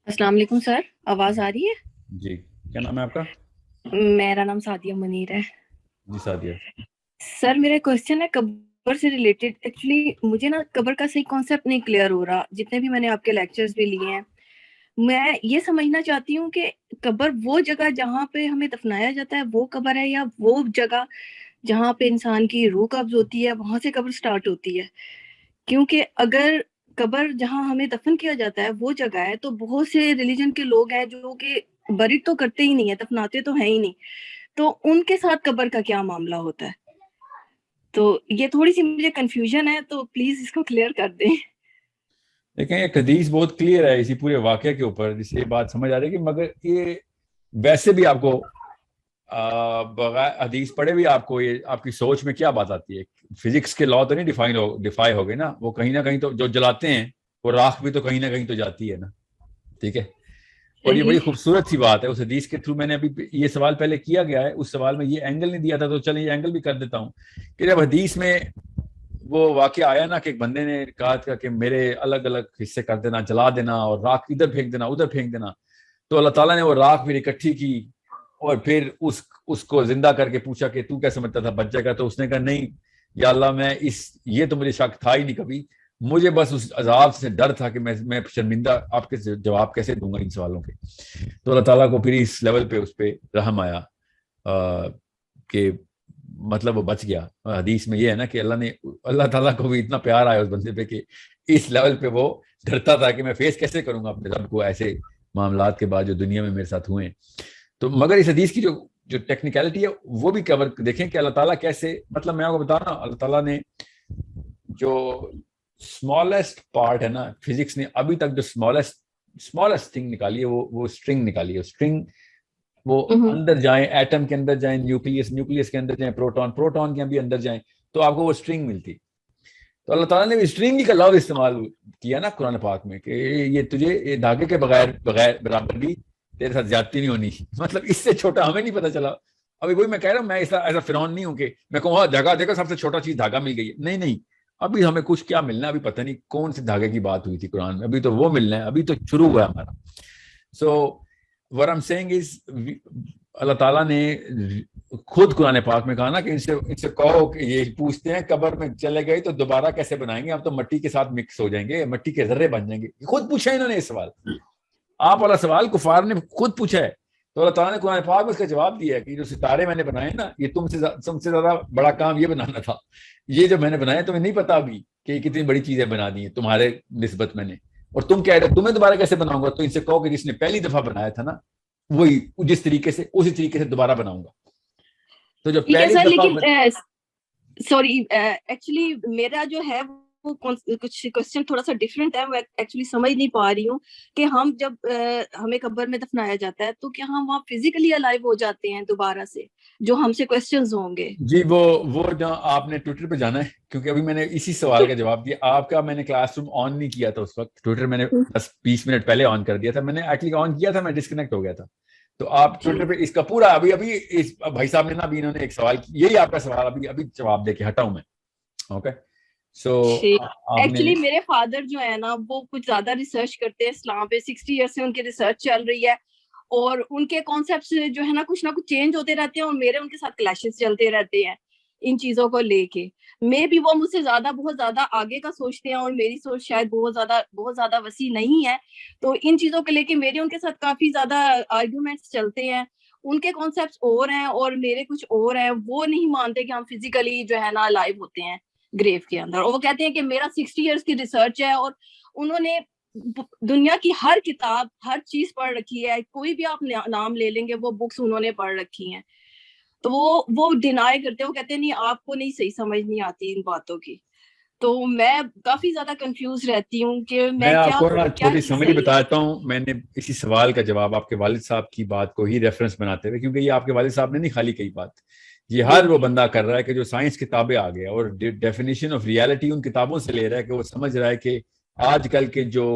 السلام علیکم سر، آواز آ رہی ہے؟ جی، کیا نام ہے آپ کا؟ میرا نام سعدیہ منیر ہے۔ جی سعدیہ۔ سر میرا کوشچن ہے قبر سے ریلیٹڈ۔ ایکچولی مجھے نا قبر کا صحیح کانسیپٹ نہیں کلیئر ہو رہا، جتنے بھی میں نے آپ کے لیکچرز بھی لیے ہیں۔ میں یہ سمجھنا چاہتی ہوں کہ قبر وہ جگہ جہاں پہ ہمیں دفنایا جاتا ہے وہ قبر ہے، یا وہ جگہ جہاں پہ انسان کی روح قبض ہوتی ہے وہاں سے قبر سٹارٹ ہوتی ہے؟ کیونکہ اگر قبر جہاں ہمیں دفن کیا جاتا ہے وہ جگہ ہے، تو بہت سے ریلیجن کے لوگ ہیں جو کہ بریڈ تو کرتے ہی نہیں ہے، دفناتے تو ہیں ہی نہیں، تو ان کے ساتھ قبر کا کیا معاملہ ہوتا ہے؟ تو یہ تھوڑی سی مجھے کنفیوژن ہے، تو پلیز اس کو کلیئر کر دیں۔ دیکھیں یہ حدیث بہت کلیئر ہے اسی پورے واقعے کے اوپر، جس سے یہ بات سمجھ آ رہی ہے کہ مگر یہ ویسے بھی آپ کو بغیر حدیث پڑھے بھی آپ کو یہ آپ کی سوچ میں کیا بات آتی ہے؟ فزکس کے لا تو نہیں ڈیفائی ہو گئے نا، وہ کہیں نہ کہیں تو جو جلاتے ہیں وہ راکھ بھی تو کہیں نہ کہیں تو جاتی ہے نا، ٹھیک ہے؟ اور یہ بڑی صحیح۔ خوبصورت سی بات ہے اس حدیث کے تھرو۔ میں نے ابھی یہ سوال پہلے کیا گیا ہے، اس سوال میں یہ اینگل نہیں دیا تھا، تو چلیں یہ اینگل بھی کر دیتا ہوں کہ جب حدیث میں وہ واقعہ آیا نا کہ ایک بندے نے کہا تھا کہ میرے الگ الگ حصے کر دینا، جلا دینا اور راکھ ادھر پھینک دینا ادھر پھینک دینا، تو اللہ تعالیٰ نے وہ راکھ پھر اکٹھی کی اور پھر اس کو زندہ کر کے پوچھا کہ تو کیا سمجھتا تھا بچ جائے گا؟ تو اس نے کہا نہیں یا اللہ، میں یہ تو مجھے شک تھا ہی نہیں کبھی، مجھے بس اس عذاب سے ڈر تھا کہ میں شرمندہ آپ کے جواب کیسے دوں گا ان سوالوں کے۔ تو اللہ تعالیٰ کو پھر اس لیول پہ اس پہ رحم آیا کہ مطلب وہ بچ گیا۔ حدیث میں یہ ہے نا کہ اللہ تعالیٰ کو بھی اتنا پیار آیا اس بندے پہ کہ اس لیول پہ وہ ڈرتا تھا کہ میں فیس کیسے کروں گا اپنے رب کو ایسے معاملات کے بعد جو دنیا میں میرے ساتھ ہوئے۔ تو مگر اس حدیث کی جو ٹیکنیکلٹی ہے وہ بھی کور دیکھیں کہ اللہ تعالیٰ کیسے، مطلب میں آپ کو بتا رہا ہوں اللہ تعالیٰ نے جو اسمالسٹ پارٹ ہے نا، فزکس نے ابھی تک جو اسمالسٹ تھنگ نکالی ہے وہ اسٹرنگ نکالی ہے۔ اسٹرنگ وہ اندر جائیں، ایٹم کے اندر جائیں، نیوکلیس کے اندر جائیں، پروٹون کے بھی اندر جائیں تو آپ کو وہ اسٹرنگ ملتی۔ تو اللہ تعالیٰ نے بھی اسٹرنگ کا لفظ استعمال کیا نا قرآن پاک میں کہ یہ تجھے یہ دھاگے کے بغیر برابر بھی تیرے ساتھ زیادتی نہیں ہونی، مطلب اس سے چھوٹا ہمیں نہیں پتا چلا۔ ابھی وہی میں کہہ رہا ہوں، میں ایسا فرعون نہیں ہوں کہ میں کہوں ہاں دھاگا دیکھو سب سے چھوٹا چیز دھاگا مل گئی ہے، نہیں نہیں، ابھی ہمیں کچھ کیا ملنا ہے، ابھی پتہ نہیں کون سے دھاگے کی بات ہوئی تھی قرآن میں، ابھی تو وہ ملنا ہے، ابھی تو شروع ہوا ہے ہمارا۔ سو what I'm saying is اللہ تعالیٰ نے خود قرآن پاک میں کہا نا کہ ان سے کہو کہ یہ پوچھتے ہیں قبر میں چلے گئے تو دوبارہ کیسے بنائیں گے، اب تو مٹی کے ساتھ مکس ہو جائیں گے، مٹی کے ذرے بن جائیں گے۔ خود پوچھا انہوں نے یہ سوال، آپ والا سوال کفار نے خود پوچھا ہے، تو اللہ تعالیٰ نے قرآن پاک میں اس کا جواب دیا ہے کہ جو ستارے میں نے بنائے نا، یہ تم سے زیادہ بڑا کام یہ بنانا تھا، یہ جو میں نے بنایا تمہیں نہیں پتا ابھی کہ کتنی بڑی چیزیں بنا دی ہیں تمہارے نسبت میں نے، اور تم کہہ رہے تمہیں دوبارہ کیسے بناؤں گا؟ تو ان سے کہو کہ جس نے پہلی دفعہ بنایا تھا نا وہی جس طریقے سے اسی طریقے سے دوبارہ بناؤں گا۔ تو جو ٹھیک ہے پہلی سر، دفعہ لیکن سوری، ایکچولی میرا جو ہے وہ کچھ کوشچن تھوڑا سا ڈفرینٹ ہے، میں ایکچولی سمجھ نہیں پا رہی ہوں کہ ہم جب ہمیں قبر میں دفنایا جاتا ہے تو کیا ہم وہاں فزیکلی الائیو ہو جاتے ہیں دوبارہ سے؟ جو ہم سے کوشچنز ہوں گے۔ جی وہ جہاں آپ نے ٹویٹر پہ جانا ہے، کیونکہ ابھی میں نے اسی سوال کا جواب دیا آپ کا، میں نے کلاس روم آن نہیں کیا تھا اس وقت، ٹویٹر میں نے 10-20 منٹ پہلے آن کر دیا تھا، میں نے ایکچولی آن کیا تھا، میں ڈسکنیکٹ ہو گیا تھا۔ تو آپ ٹویٹر پہ اس کا پورا ابھی اس بھائی صاحب نے نا ابھی انہوں نے ایک سوال، یہی آپ کا سوال ابھی جواب دے کے ہٹا ہوں میں، اوکے؟ سو آپ نے ایکچولی میرے فادر جو ہے نا وہ کچھ زیادہ ریسرچ کرتے ہیں اسلام پہ، 60 ایئر سے ان کی ریسرچ چل رہی ہے، اور ان کے کانسیپٹس جو ہے نا کچھ نہ کچھ چینج ہوتے رہتے ہیں، اور میرے ان کے ساتھ کلیشز چلتے رہتے ہیں ان چیزوں کو لے کے۔ میں بھی وہ مجھ سے بہت زیادہ آگے کا سوچتے ہیں، اور میری سوچ شاید بہت زیادہ وسیع نہیں ہے، تو ان چیزوں کو لے کے میرے ان کے ساتھ کافی زیادہ آرگیومنٹس چلتے ہیں۔ ان کے کانسیپٹس اور ہیں اور میرے کچھ اور ہیں، وہ نہیں مانتے کہ ہم فزیکلی جو ہے نا لائیو ہوتے ہیں گریو کے اندر، اور وہ کہتے ہیں کہ میرا 60 ایئرس کی ریسرچ ہے، اور انہوں نے دنیا کی ہر کتاب ہر چیز پڑھ رکھی ہے، کوئی بھی آپ نام لے لیں گے وہ بکس انہوں نے پڑھ رکھی ہیں، تو وہ ڈینائی کرتے ہیں، وہ کہتے ہیں نہیں آپ کو نہیں صحیح سمجھ نہیں آتی ان باتوں کی۔ تو میں کافی زیادہ کنفیوز رہتی ہوں کہ میں میں آپ کیا کو نا کروں، کیا چھوٹی چیز سمری صحیح ہے۔ بتاتا ہوں، میں نے اسی سوال کا جواب آپ کے والد صاحب کی بات کو ہی ریفرنس بناتے ہوئے، کیونکہ یہ آپ کے والد صاحب نے نہیں خالی کئی بات، یہ جی ہر وہ بندہ کر رہا ہے کہ جو سائنس کتابیں آ گیا اور ڈیفینیشن آف ریالٹی ان کتابوں سے لے رہا ہے، کہ وہ سمجھ رہا ہے کہ آج کل کے جو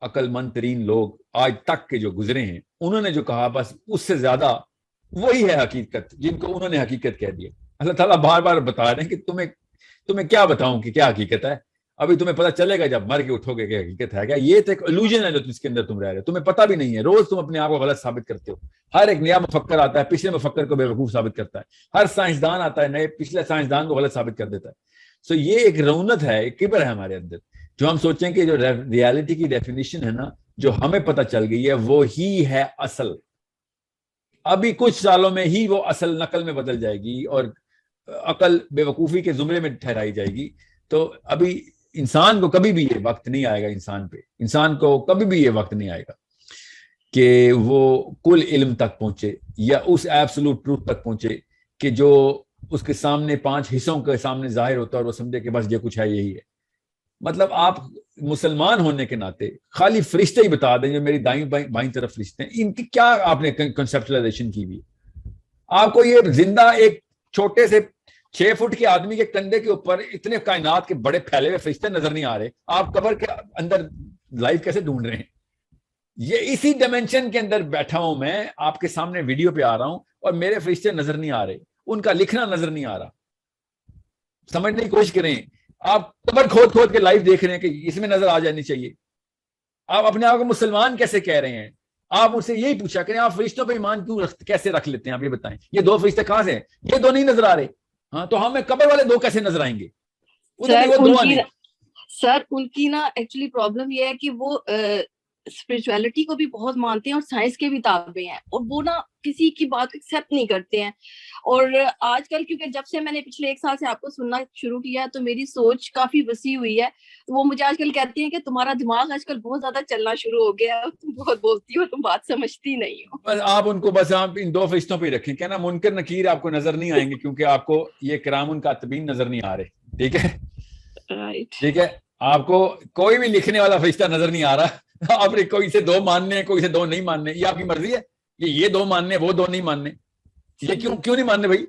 عقل مند ترین لوگ آج تک کے جو گزرے ہیں انہوں نے جو کہا بس اس سے زیادہ وہی ہے حقیقت، جن کو انہوں نے حقیقت کہہ دیا۔ اللہ تعالیٰ بار بار بتا رہے ہیں کہ تمہیں کیا بتاؤں کہ کیا حقیقت ہے، ابھی تمہیں پتہ چلے گا جب مر کے اٹھو گے کہ حقیقت ہے کیا. یہ تو ایک illusion ہے جو جس کے اندر تم رہ رہے ہو, تمہیں پتہ بھی نہیں ہے. روز تم اپنے آپ کو غلط ثابت کرتے ہو. ہر ایک نیا مفکر آتا ہے پچھلے مفکر کو بیوقوف ثابت کرتا ہے. ہر سائنسدان آتا ہے نئے پچھلے سائنسدان کو غلط ثابت کر دیتا ہے. سو یہ ایک رونت ہے, ایک کبر ہے ہمارے اندر, جو ہم سوچیں کہ جو ریالٹی کی ڈیفینیشن ہے نا, جو ہمیں پتہ چل گئی ہے وہ ہی ہے اصل. ابھی کچھ سالوں میں ہی وہ اصل نقل میں بدل جائے گی اور عقل بے وقوفی کے زمرے میں ٹھہرائی جائے گی. تو ابھی انسان کو کبھی بھی یہ وقت نہیں آئے گا, انسان کو کبھی بھی یہ وقت نہیں آئے گا کہ وہ کل علم تک پہنچے یا اس ایبسولوٹ ٹروتھ تک پہنچے کہ جو اس کے سامنے 5 حصوں کے سامنے ظاہر ہوتا ہے اور وہ سمجھے کہ بس یہ کچھ ہے, یہی ہے. مطلب آپ مسلمان ہونے کے ناطے خالی فرشتے ہی بتا دیں جو میری دائیں بائیں طرف فرشتے ہیں, ان کی کیا آپ نے کنسپچلائزیشن کی ہوئی. آپ کو یہ زندہ ایک چھوٹے سے 6 فٹ کے آدمی کے کندھے کے اوپر اتنے کائنات کے بڑے پھیلے ہوئے فرشتے نظر نہیں آ رہے, آپ قبر کے اندر لائف کیسے ڈھونڈ رہے ہیں؟ یہ اسی ڈائمینشن کے اندر بیٹھا ہوں میں, آپ کے سامنے ویڈیو پہ آ رہا ہوں اور میرے فرشتے نظر نہیں آ رہے, ان کا لکھنا نظر نہیں آ رہا. سمجھنے کی کوشش کریں. آپ قبر کھود کھود کے لائف دیکھ رہے ہیں کہ اس میں نظر آ جانی چاہیے. آپ اپنے آپ کو مسلمان کیسے کہہ رہے ہیں؟ آپ ان سے یہی پوچھا کریں آپ فرشتوں پہ ایمان کیسے رکھ لیتے ہیں؟ آپ یہ بتائیں, یہ 2 فرشتے کہاں سے ہیں؟ یہ 2 نہیں نظر آ رہے, ہاں تو ہمیں قبر والے 2 کیسے نظر آئیں گے؟ سر ان کی نا ایکچولی پرابلم یہ ہے کہ وہ اسپرچویلٹی کو بھی بہت مانتے ہیں اور سائنس کے بھی تابع ہیں, اور وہ نا کسی کی بات کو ایکسیپٹ نہیں کرتے ہیں. اور آج کل کیونکہ جب سے میں نے پچھلے 1 سال سے آپ کو سننا شروع کیا تو میری سوچ کافی وسیع ہوئی ہے. وہ مجھے آج کل کہتے ہیں کہ تمہارا دماغ آج کل بہت زیادہ چلنا شروع ہو گیا ہے, تم بہت بولتی ہو, تم بات سمجھتی نہیں ہو. بس آپ ان کو بس آپ ان 2 فرشتوں پہ رکھیں, کیا نا منکر نکیر آپ کو نظر نہیں آئیں گے کیونکہ آپ کو یہ کرام کاتبین نظر نہیں آ رہے. ٹھیک ہے, ٹھیک ہے, آپ کو کوئی بھی لکھنے والا فرشتہ نظر نہیں آ رہا. آپ نے کوئی سے 2 ماننے, کوئی سے 2 نہیں ماننے, یہ آپ کی مرضی ہے. یہ 2 ماننے, وہ 2 نہیں ماننے, یہ کیوں نہیں ماننے بھائی؟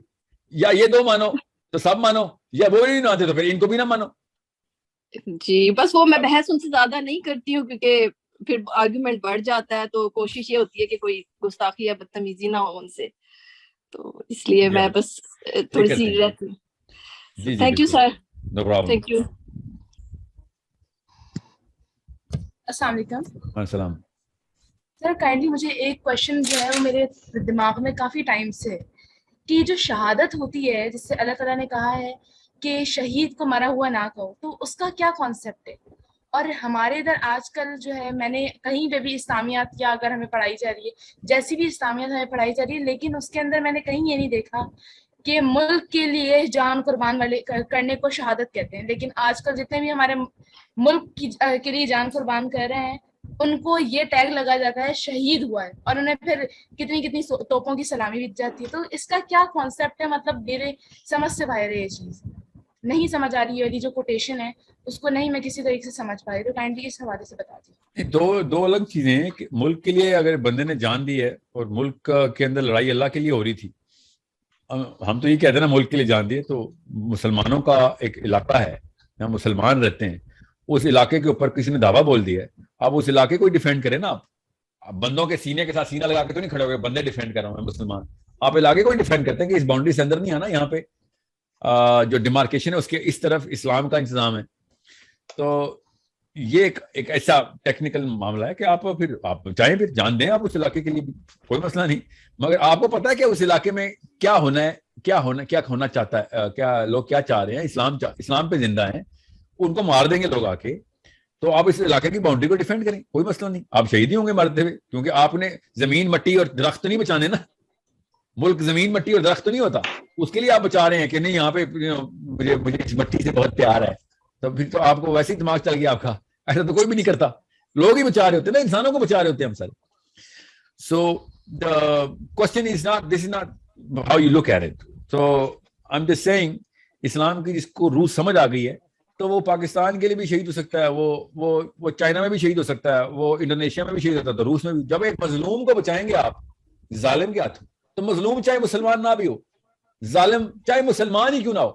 یا یہ 2 مانو تو سب مانو, یا وہ نہیں مانتے تو پھر ان کو بھی نہ مانو. جی بس وہ میں بحث ان سے زیادہ نہیں کرتی ہوں کیونکہ پھر آرگومنٹ بڑھ جاتا ہے, تو کوشش یہ ہوتی ہے کہ کوئی گستاخی یا بدتمیزی نہ ہو ان سے, تو اس لیے میں بس تھوڑی سی رہتی ہوں. Thank you sir. Thank you. السلام علیکم. السلام. سر کائنڈلی مجھے ایک کوشچن جو ہے وہ میرے دماغ میں کافی ٹائم سے ہے کہ جو شہادت ہوتی ہے جس سے اللہ تعالیٰ نے کہا ہے کہ شہید کو مرا ہوا نہ کہو, تو اس کا کیا کانسیپٹ ہے؟ اور ہمارے ادھر آج کل جو ہے میں نے کہیں پہ بھی اسلامیات یا اگر ہمیں پڑھائی جا رہی ہے, جیسی بھی اسلامیات ہمیں پڑھائی جا رہی ہے, لیکن اس کے اندر میں نے کہیں یہ نہیں دیکھا کہ ملک کے لیے جان قربان والے کرنے کو شہادت کہتے ہیں. لیکن آج کل جتنے بھی ہمارے ملک کے لیے جان قربان کر رہے ہیں ان کو یہ ٹیگ لگایا جاتا ہے شہید ہوا ہے, اور انہیں پھر کتنی توپوں کی سلامی بھی جاتی ہے. تو اس کا کیا کانسیپٹ ہے؟ مطلب میرے سمجھ سے باہر ہے, یہ چیز نہیں سمجھ آ رہی ہے. والی جو کوٹیشن ہے اس کو نہیں میں کسی طریقے سے سمجھ پا رہی, تو کائنڈلی اس حوالے سے بتا دیجیے. 2 الگ چیزیں ہیں کہ ملک کے لیے اگر بندے نے جان دی ہے اور ملک کے اندر لڑائی اللہ کے لیے ہو رہی تھی, ہم تو یہ کہتے ہیں نا ملک کے لیے جان دیے, تو مسلمانوں کا ایک علاقہ ہے جہاں مسلمان رہتے ہیں, اس علاقے کے اوپر کسی نے دعویٰ بول دیا ہے, آپ اس علاقے کو ہی ڈیفینڈ کریں نا. آپ بندوں کے سینے کے ساتھ سینہ لگا کے تو نہیں کھڑے ہو گئے بندے ڈیفینڈ کر رہا ہوں میں مسلمان. آپ علاقے کو ہی ڈیفینڈ کرتے ہیں کہ اس باؤنڈری سے اندر نہیں آنا, یہاں پہ جو ڈیمارکیشن ہے اس کے اس طرف اسلام کا انتظام ہے. تو یہ ایک ایسا ٹیکنیکل معاملہ ہے کہ آپ چاہیں پھر جان دیں آپ اس علاقے کے لیے, کوئی مسئلہ نہیں, مگر آپ کو پتا ہے کہ اس علاقے میں کیا ہونا ہے, کیا ہونا چاہتا ہے, کیا لوگ کیا چاہ رہے ہیں. اسلام پہ زندہ ہیں, ان کو مار دیں گے لوگ آ کے, تو آپ اس علاقے کی باؤنڈری کو ڈیفینڈ کریں, کوئی مسئلہ نہیں. آپ شہید ہی ہوں گے مرتے ہوئے, کیونکہ آپ نے زمین مٹی اور درخت نہیں بچانے نا. ملک زمین مٹی اور درخت نہیں ہوتا, اس کے لیے آپ بچا رہے ہیں کہ نہیں یہاں پہ مجھے اس مٹی سے بہت پیار ہے, تو پھر تو آپ کو ویسے ہی دماغ چل گیا آپ کا. ایسا تو کوئی بھی نہیں کرتا, لوگ ہی بچا رہے ہوتے ہیں نا, انسانوں کو بچا رہے ہوتے ہیں ہم سر. سو the question is not, this is not how you look at it. So I'm just saying اسلام کی جس کو روح سمجھ آ گئی ہے تو وہ پاکستان کے لیے بھی شہید ہو سکتا ہے, وہ چائنا میں بھی شہید ہو سکتا ہے, وہ انڈونیشیا میں بھی شہید ہوتا ہے, تو روس میں بھی. جب ایک مظلوم کو بچائیں گے آپ ظالم کے ہاتھوں, تو مظلوم چاہے مسلمان نہ بھی ہو, ظالم چاہے مسلمان ہی کیوں نہ ہو,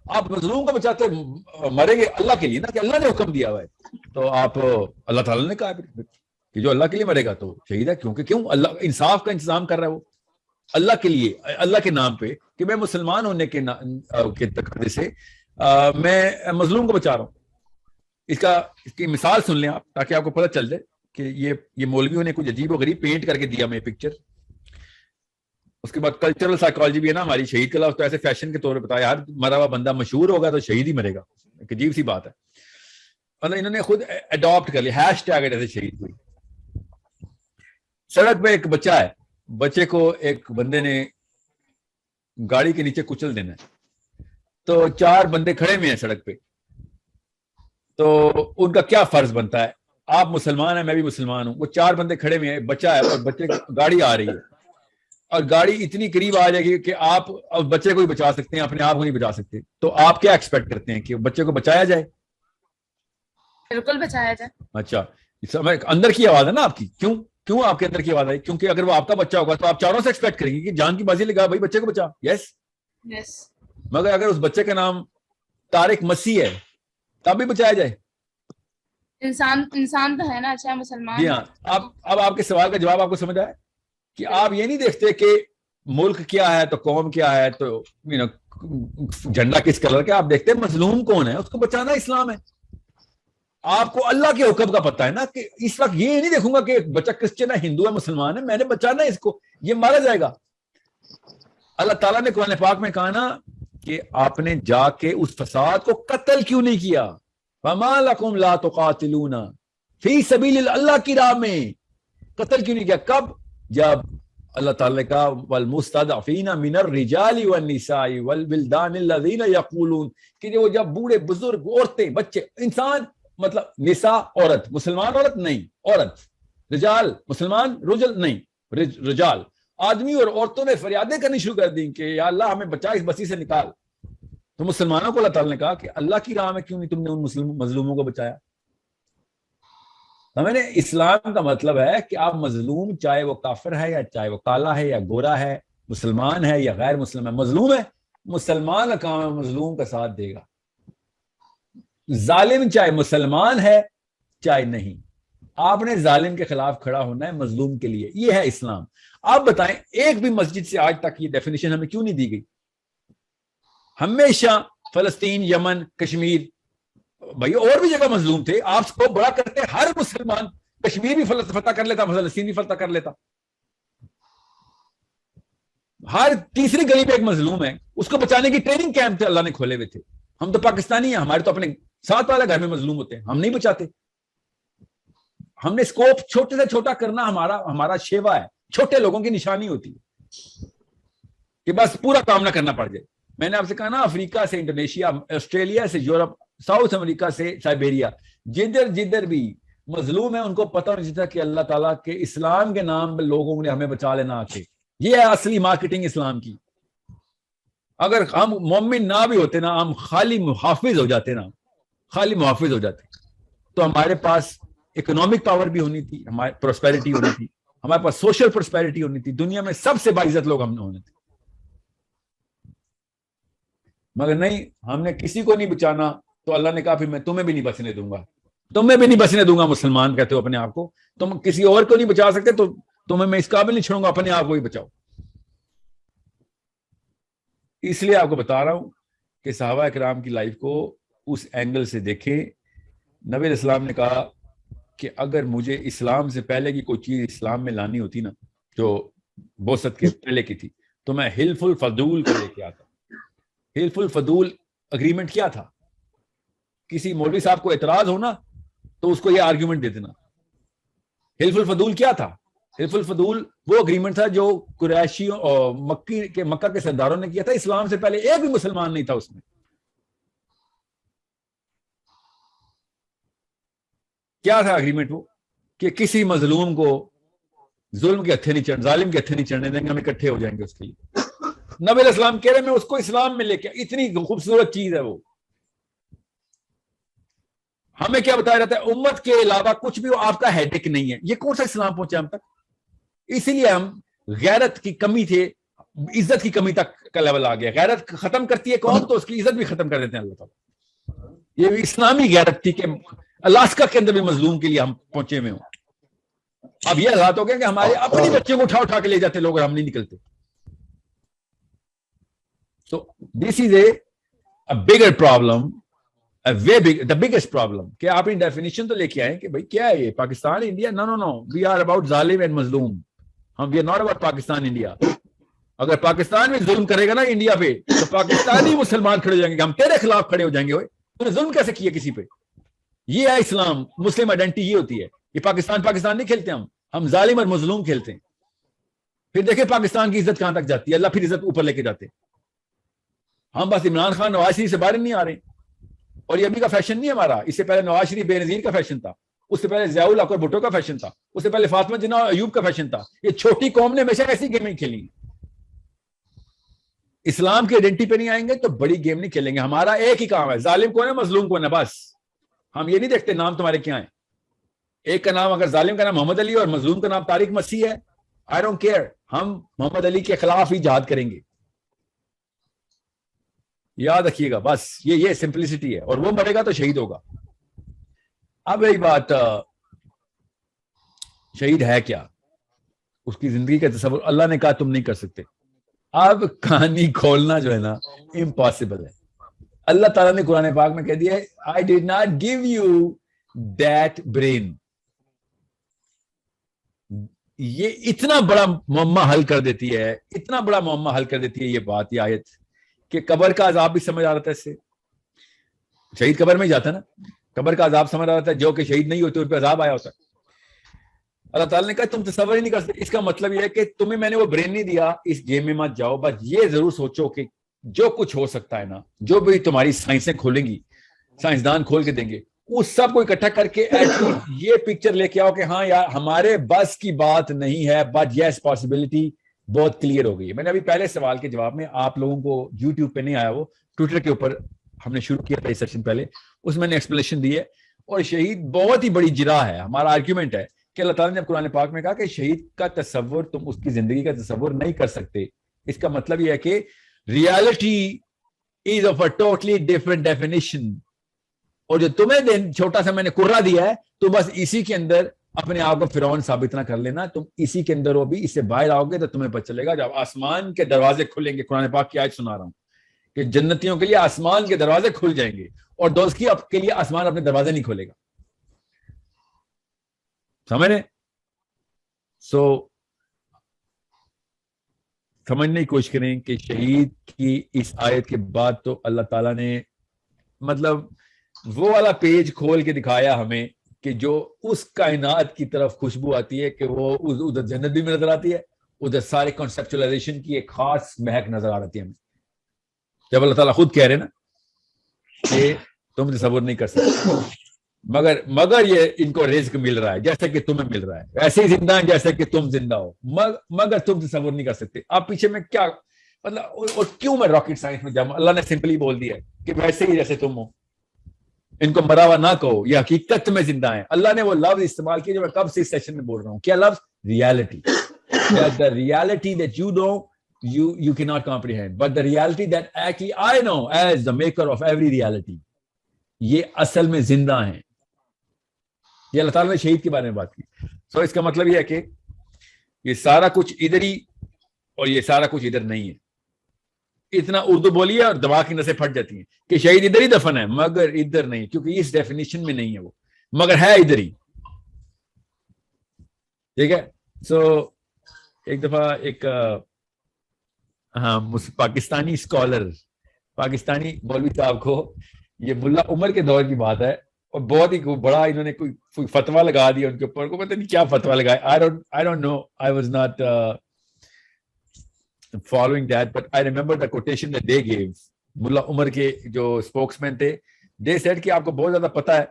آپ مظلوم کو بچاتے مریں گے اللہ کے لیے نا, کہ اللہ نے حکم دیا ہوا ہے. تو آپ اللہ تعالیٰ نے کہا کہ جو اللہ کے لیے مرے گا تو شہید ہے, کیوں اللہ انصاف کا انتظام کر رہا ہے وہ اللہ کے لیے, اللہ کے نام پہ, کہ میں مسلمان ہونے کے تقاضے سے میں مظلوم کو بچا رہا ہوں. اس کی مثال سن لیں آپ تاکہ آپ کو پتہ چل جائے کہ یہ مولویوں نے کچھ عجیب و غریب پینٹ کر کے دیا ہمیں پکچر. اس کے بعد کلچرل سائیکالوجی بھی ہے نا ہماری, شہید کا لفظ تو ایسے فیشن کے طور پہ بتایا, ہر مرا ہوا بندہ مشہور ہوگا تو شہید ہی مرے گا, ایک عجیب سی بات ہے. مطلب انہوں نے خود اڈاپٹ کر لیا ہیش ٹیگ ایسے شہید کوئی. سڑک پہ ایک بچہ ہے, بچے کو ایک بندے نے گاڑی کے نیچے کچل دینا ہے, تو 4 بندے کھڑے ہوئے ہیں سڑک پہ, تو ان کا کیا فرض بنتا ہے؟ آپ مسلمان ہیں, میں بھی مسلمان ہوں, وہ 4 بندے کھڑے ہوئے ہیں, بچہ ہے اور بچے گاڑی آ رہی ہے, اور گاڑی اتنی قریب آ جائے گی کہ آپ بچے کو ہی بچا سکتے ہیں, اپنے آپ کو نہیں بچا سکتے, تو آپ کیا ایکسپیکٹ کرتے ہیں کہ بچے کو بچایا جائے؟ بالکل بچایا جائے. اچھا, اندر کی آواز ہے نا آپ کی, کیوں آپ کے اندر کی آواز آئی؟ کیونکہ اگر وہ آپ کا بچہ ہوگا تو آپ چاروں سے ایکسپیکٹ کریں گے کہ جان کی بازی لگا بھائی بچے کو بچا. یس. مگر اگر اس بچے کا نام طارق مسیح ہے تب بھی بچایا جائے. انسان تو ہے نا, اچھا مسلمان. جی ہاں. اب آپ کے سوال کا جواب آپ کو سمجھ آیا کہ آپ یہ نہیں دیکھتے کہ ملک کیا ہے تو قوم کیا ہے تو جھنڈا کس کلر کا, آپ دیکھتے ہیں مظلوم کون ہے, اس کو بچانا اسلام ہے. آپ کو اللہ کے حکم کا پتہ ہے نا کہ اس وقت یہ نہیں دیکھوں گا کہ بچہ کرسچن ہے, ہندو ہے, مسلمان ہے, میں نے بچانا ہے اس کو, یہ مارا جائے گا. اللہ تعالیٰ نے قرآن پاک میں کہا نا کہ آپ نے جا کے اس فساد کو قتل کیوں نہیں کیا؟ وَمَا لَكُمْ لَا تُقَاتِلُونَ فِي سَبِيلِ اللہ کی راہ میں قتل کیوں نہیں کیا؟ کب؟ جب اللہ تعالیٰ نے کہا وَالْمُسْتَضْعَفِينَ مِنَ الرِّجَالِ وَالنِّسَاءِ وَالْوِلْدَانِ الَّذِينَ يَقُولُونَ کہ وہ جب بوڑھے بزرگ عورتیں بچے انسان, مطلب نساء عورت, مسلمان عورت نہیں عورت, رجال مسلمان رجل نہیں رجال, آدمی اور عورتوں نے فریادیں کرنی شروع کر دیں کہ یا اللہ ہمیں بچا اس بستی سے نکال. تو مسلمانوں کو اللہ تعالیٰ نے کہا کہ اللہ کی راہ میں کیوں نہیں تم نے ان مظلوموں کو بچایا؟ ہمیں نے اسلام کا مطلب ہے کہ آپ مظلوم, چاہے وہ کافر ہے یا چاہے وہ کالا ہے یا گورا ہے, مسلمان ہے یا غیر مسلم ہے, مظلوم ہے, مسلمان کا کام ہے مظلوم کا ساتھ دے گا. ظالم چاہے مسلمان ہے چاہے نہیں, آپ نے ظالم کے خلاف کھڑا ہونا ہے مظلوم کے لیے. یہ ہے اسلام. آپ بتائیں ایک بھی مسجد سے آج تک یہ ڈیفینیشن ہمیں کیوں نہیں دی گئی؟ ہمیشہ فلسطین, یمن, کشمیر, بھائی اور بھی جگہ مظلوم تھے, آپ کو بڑا کرتے ہر مسلمان کشمیر بھی فتح کر لیتا, فلسطین بھی فتح کر لیتا. ہر تیسری گلی پہ ایک مظلوم ہے, اس کو بچانے کی ٹریننگ کیمپ تھے اللہ نے کھولے ہوئے تھے. ہم تو پاکستانی ہیں, ہمارے تو اپنے ساتھ والے گھر میں مظلوم ہوتے ہیں, ہم نہیں بچاتے. ہم نے اسکوپ چھوٹے سے چھوٹا کرنا ہمارا شیوا ہے, چھوٹے لوگوں کی نشانی ہوتی ہے کہ بس پورا کام نہ کرنا پڑ جائے. میں نے آپ سے کہا نا, افریقہ سے انڈونیشیا, آسٹریلیا سے یورپ, ساؤتھ امریکہ سے سائبیریا, جدھر بھی مظلوم ہے ان کو پتہ نہیں چلتا کہ اللہ تعالیٰ کے اسلام کے نام پہ لوگوں نے ہمیں بچا لینا آ کے. یہ ہے اصلی مارکیٹنگ اسلام کی. اگر ہم مومن نہ بھی ہوتے نا, ہم خالی محافظ ہو جاتے تو ہمارے پاس اکنامک پاور بھی ہونی تھی, ہمارے پروسپیرٹی ہونی تھی, ہمارے پاس سوشل پروسپیرٹی ہونی تھی, دنیا میں سب سے باعزت لوگ ہم نے ہونے تھے. مگر نہیں, ہم نے کسی کو نہیں بچانا تو اللہ نے کہا پھر میں تمہیں بھی نہیں بچنے دوں گا. مسلمان کہتے ہو اپنے آپ کو, تم کسی اور کو نہیں بچا سکتے تو تمہیں میں اس قابل نہیں چھوڑوں گا, اپنے آپ کو ہی بچاؤ. اس لیے آپ کو بتا رہا ہوں کہ صحابہ اکرام کی لائف کو اس اینگل سے دیکھیں. نبی علیہ السلام نے کہا کہ اگر مجھے اسلام سے پہلے کی کوئی چیز اسلام میں لانی ہوتی نا, جو بعثت کے پہلے کی تھی, تو میں حلف الفضول کو لے کے آتا. حلف الفضول اگریمنٹ کیا تھا؟ کسی مولوی صاحب کو اعتراض ہونا تو اس کو یہ آرگیومنٹ دے دینا. حلف الفضول کیا تھا؟ حلف الفضول وہ اگریمنٹ تھا جو قریشیوں اور مکہ کے سرداروں نے کیا تھا. اسلام سے پہلے ایک بھی مسلمان نہیں تھا اس میں. کیا تھا اگریمنٹ وہ؟ کہ کسی مظلوم کو ظلم کے ہتھے نہیں چڑھنے, ظالم کے ہتھے نہیں چڑھنے دیں گے, ہم اکٹھے ہو جائیں گے اس کے لیے. نبی علیہ السلام کہہ رہے میں اس کو اسلام میں لے کے, اتنی خوبصورت چیز ہے وہ. ہمیں کیا بتایا جاتا ہے؟ امت کے علاوہ کچھ بھی آپ کا ہیڈک نہیں ہے. یہ کون سا اسلام پہنچا ہم تک؟ اسی لیے ہم غیرت کی کمی تھے, عزت کی کمی تک کا لیول آ گیا. غیرت ختم کرتی ہے قوم تو اس کی عزت بھی ختم کر دیتے ہیں اللہ تعالیٰ. یہ اسلامی غیرت تھی کہ الاسکا کے اندر بھی مظلوم کے لیے ہم پہنچے ہوئے ہوں. اب یہ حالات ہو گئے کہ ہمارے اپنے بچے کو اٹھا کے لے جاتے لوگ اور ہم نہیں نکلتے. So this is a bigger problem the biggest problem کہ آپ ان ڈیفینیشن تو لے کے آئیں کہ بھائی کیا ہے یہ Pakistan India. no we are about ظالم and مظلوم. we are not about Pakistan India. اگر پاکستان میں ظلم کرے گا نا انڈیا پہ تو پاکستانی مسلمان کھڑے ہو جائیں گے, ہم تیرے خلاف کھڑے ہو جائیں گے. تو نے ظلم کیسے کیا کسی پہ؟ یہ ہے اسلام, مسلم آئیڈینٹی یہ ہوتی ہے. یہ پاکستان نہیں کھیلتے ہم ظالم اور مظلوم کھیلتے ہیں. پھر دیکھیں پاکستان کی عزت کہاں تک جاتی ہے, اللہ پھر عزت اوپر لے کے جاتے. ہم بس عمران خان نواز شریف سے باہر نہیں آ رہے, اور یہ ابھی کا فیشن نہیں ہمارا. اس سے پہلے نواز شریف بے نظیر کا فیشن تھا, اس سے پہلے ضیاء الحق اور بھٹو کا فیشن تھا, اس سے پہلے فاطمہ جناح اور ایوب کا فیشن تھا. یہ چھوٹی قوم نے ہمیشہ ایسی گیمیں کھیلی. اسلام کی آئیڈینٹی پہ نہیں آئیں گے تو بڑی گیم نہیں کھیلیں گے. ہمارا ایک ہی کام ہے, ظالم کون ہے مظلوم کون ہے, بس. ہم یہ نہیں دیکھتے نام تمہارے کیا ہیں. ایک کا نام اگر ظالم کا نام محمد علی اور مظلوم کا نام طارق مسیح ہے, آئی ڈونٹ کیئر, ہم محمد علی کے خلاف ہی جہاد کریں گے. یاد رکھیے گا بس, یہ سمپلسٹی ہے. اور وہ مرے گا تو شہید ہوگا. اب ایک بات, شہید ہے کیا, اس کی زندگی کا تصور اللہ نے کہا تم نہیں کر سکتے. اب کہانی کھولنا جو ہے نا امپاسبل ہے. اللہ تعالیٰ نے قرآن پاک میں کہہ دیا ہے I did not give you that brain. یہ اتنا بڑا معمہ حل کر دیتی ہے, اتنا بڑا معمہ حل کر دیتی ہے یہ بات, یہ آیت, کہ قبر کا عذاب بھی سمجھ آ رہا تھا. اس سے شہید قبر میں ہی جاتا ہے نا, قبر کا عذاب سمجھ آ رہا تھا. جو کہ شہید نہیں ہوتے ان پہ عذاب آیا ہوتا ہے. اللہ تعالیٰ نے کہا تم تصور ہی نہیں کر سکتے. اس کا مطلب یہ ہے کہ تمہیں میں نے وہ برین نہیں دیا, اس گیم میں مت جاؤ. بس یہ ضرور سوچو کہ جو کچھ ہو سکتا ہے نا, جو بھی تمہاری سائنسیں کھولیں گی, سائنسدان کھول کے دیں گے, اس سب کو اکٹھا کر کے یہ پکچر لے کے آؤ کہ ہاں یار ہمارے بس کی بات نہیں ہے, بٹ یس پاسبلٹی بہت کلیئر ہو گئی ہے. میں نے ابھی پہلے سوال کے جواب میں, آپ لوگوں کو یوٹیوب پہ نہیں آیا, وہ ٹویٹر کے اوپر ہم نے شروع کیا تھا اس سیشن پہلے, اس میں نے ایکسپلینیشن دی ہے. اور شہید بہت ہی بڑی جرا ہے. ہمارا آرگیومنٹ ہے کہ اللہ تعالیٰ نے قرآن پاک میں کہا کہ شہید کا تصور تم اس کی زندگی کا تصور نہیں کر سکتے. اس کا مطلب یہ ہے کہ reality is of a totally different definition. اور جو تمہیں چھوٹا سا میں نے قرہ دیا ہے, تو بس اسی کے اندر اپنے آپ کو فرعون ثابت نہ کر لینا. تم اسی کے اندر ہو بھی, اس سے باہر آؤ گے تو تمہیں پتہ چلے گا. جب آسمان کے دروازے کھلیں گے, قرآن پاک کی آیت سنا رہا ہوں کہ جنتیوں کے لیے آسمان کے دروازے کھل جائیں گے, اور دوزخی کے لیے آسمان اپنے دروازے نہیں کھولے گا. سمجھ رہے؟ سمجھنے کی کوشش کریں کہ شہید کی اس آیت کے بعد تو اللہ تعالیٰ نے مطلب وہ والا پیج کھول کے دکھایا ہمیں کہ جو اس کائنات کی طرف خوشبو آتی ہے, کہ وہ ادھر جنت بھی نظر آتی ہے, ادھر سارے کنسپچولائزیشن کی ایک خاص مہک نظر آ رہی ہے ہمیں. جب اللہ تعالیٰ خود کہہ رہے نا کہ تم تصور نہیں کر سکتے, مگر یہ ان کو رزق مل رہا ہے جیسے کہ تمہیں مل رہا ہے, ایسے ہی زندہ ہیں جیسے کہ تم زندہ ہو, مگر تم تصور نہیں کر سکتے. آپ پیچھے میں کیا مطلب, اور کیوں میں راکٹ سائنس میں جاؤں؟ اللہ نے سمپلی بول دیا ہے کہ ویسے ہی جیسے تم ہو, ان کو مرا ہوا نہ کہو, یہ حقیقت میں زندہ ہیں. اللہ نے وہ لفظ استعمال کیا جو میں کب سے اس سیشن میں بول رہا ہوں. کیا لفظ؟ Reality. The reality that you know you cannot comprehend, but the reality that actually I know as the maker of every reality, یہ اصل میں زندہ ہیں. یہ اللہ تعالیٰ نے شہید کے بارے میں بات کی. سو اس کا مطلب یہ ہے کہ یہ سارا کچھ ادھر ہی اور یہ سارا کچھ ادھر نہیں ہے. اتنا اردو بولیے اور دماغ کی نسیں پھٹ جاتی ہیں کہ شہید ادھر ہی دفن ہے, مگر ادھر نہیں, کیونکہ اس ڈیفینیشن میں نہیں ہے وہ, مگر ہے ادھر ہی. ٹھیک ہے. سو ایک دفعہ ایک پاکستانی اسکالر, پاکستانی مولوی صاحب کو, یہ ملا عمر کے دور کی بات ہے, اور بہت ہی بڑا انہوں نے کوئی فتوا لگا دیا ان کے اوپر, کو پتہ نہیں کیا فتوا لگایا. I don't know, I was not following that, but I remember the quotation that they gave. ملا عمر کے جو spokesman تھے, they said کہ آپ کو بہت زیادہ پتہ ہے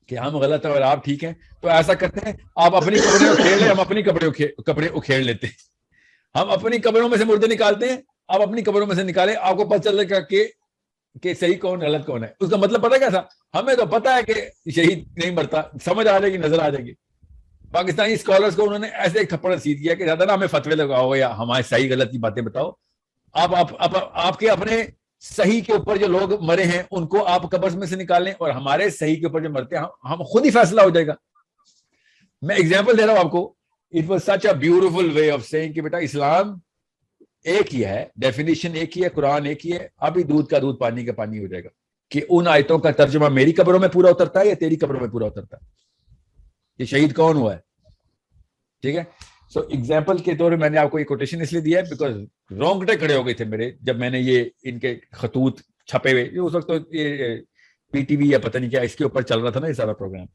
کہ ہم غلط ہیں اور آپ ٹھیک ہیں, تو ایسا کرتے ہیں آپ اپنی قبریں اکھیڑ لیں, ہم اپنی کپڑے اکھیڑ لیتے ہیں. ہم اپنی قبروں میں سے مردے نکالتے ہیں, آپ اپنی قبروں میں سے نکالیں, آپ کو پتہ چلے گا کہ صحیح کون غلط کون ہے. اس کا مطلب پتہ کیا تھا؟ ہمیں تو پتہ ہے کہ شہید نہیں مرتا, سمجھ آ جائے گی, نظر آ جائے گی. پاکستانی اسکالرس کو انہوں نے ایسے ایک تھپڑ رسید کیا کہ زیادہ نا ہمیں فتوے لگاؤ یا ہمارے صحیح غلط کی باتیں بتاؤ. آپ کے اپنے صحیح کے اوپر جو لوگ مرے ہیں ان کو آپ قبر میں سے نکالیں, اور ہمارے صحیح کے اوپر جو مرتے ہیں ہم خود ہی فیصلہ ہو جائے گا. میں ایگزامپل دے رہا ہوں آپ کو. It was such a beautiful way of seeing کہ بیٹا اسلام ایک ہی ہے, ڈیفینیشن ایک ہی ہے, قرآن ایک ہی ہے, ابھی دودھ کا دودھ پانی کا پانی ہو جائے گا. کہ ان آیتوں کا ترجمہ میری قبروں میں پورا اترتا ہے یا تیری قبروں میں پورا اترتا ہے, کہ شہید کون ہوا ہے. ٹھیک ہے, سو ایگزامپل کے طور پہ میں نے آپ کو یہ کوٹیشن اس لیے دیا ہے بیکاز رونگٹے کھڑے ہو گئے تھے میرے جب میں نے یہ ان کے خطوط چھپے ہوئے, اس وقت تو یہ پی ٹی وی یا پتہ نہیں کیا اس کے اوپر چل رہا تھا نا یہ سارا پروگرام,